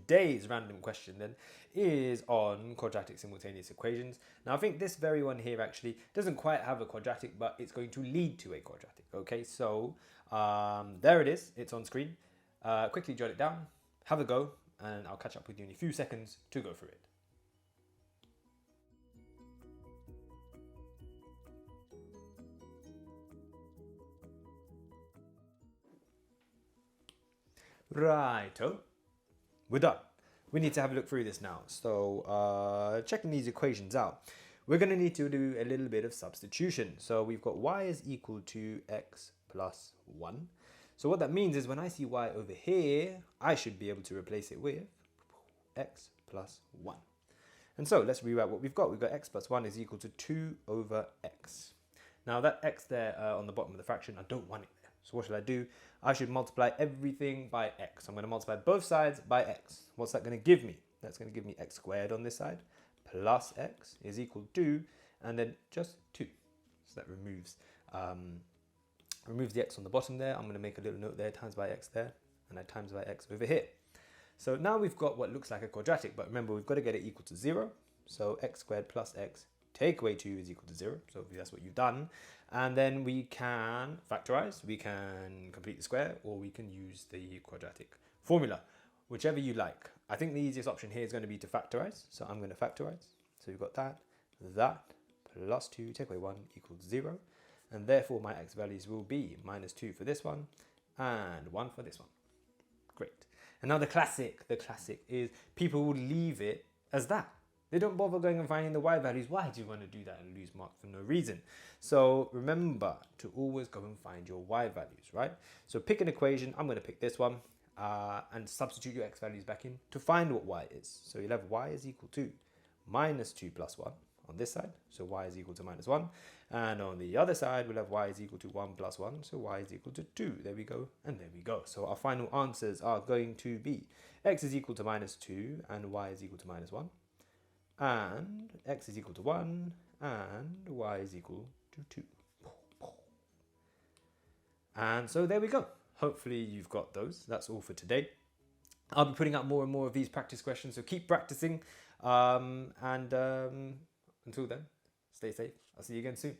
today's random question then is on quadratic simultaneous equations. Now I think this very one here actually doesn't quite have a quadratic, but it's going to lead to a quadratic. Okay, so there it is, it's on screen. Quickly jot it down, have a go, and I'll catch up with you in a few seconds to go through it. Righto, we're done. We need to have a look through this now. So checking these equations out, we're going to need to do a little bit of substitution. So we've got y is equal to x plus 1. So what that means is when I see y over here, I should be able to replace it with x plus 1. And so let's rewrite what we've got. We've got x plus 1 is equal to 2 over x. Now that x there on the bottom of the fraction, I don't want it there. So what should I do? I should multiply everything by x. I'm going to multiply both sides by x. What's that going to give me? That's going to give me x squared on this side plus x is equal to, and then just 2. So that removes the x on the bottom there. I'm going to make a little note there, times by x there, and I times by x over here. So now we've got what looks like a quadratic, but remember we've got to get it equal to 0. So x squared plus x take away 2 is equal to 0. So that's what you've done. And then we can factorize, we can complete the square, or we can use the quadratic formula, whichever you like. I think the easiest option here is going to be to factorize. So I'm going to factorize. So we've got that plus 2 take away 1 equals 0. And therefore my x values will be minus 2 for this one and 1 for this one. Great. And now the classic is people will leave it as that. They don't bother going and finding the y values. Why do you want to do that and lose marks for no reason? So remember to always go and find your y values, right? So pick an equation. I'm going to pick this one and substitute your x values back in to find what y is. So you'll have y is equal to minus 2 plus 1 on this side. So y is equal to minus 1. And on the other side, we'll have y is equal to 1 plus 1. So y is equal to 2. There we go. And there we go. So our final answers are going to be x is equal to minus 2 and y is equal to minus 1. And x is equal to 1 and y is equal to 2. And so there we go. Hopefully you've got those. That's all for today. I'll be putting out more and more of these practice questions, so keep practicing. Until then, stay safe. I'll see you again soon.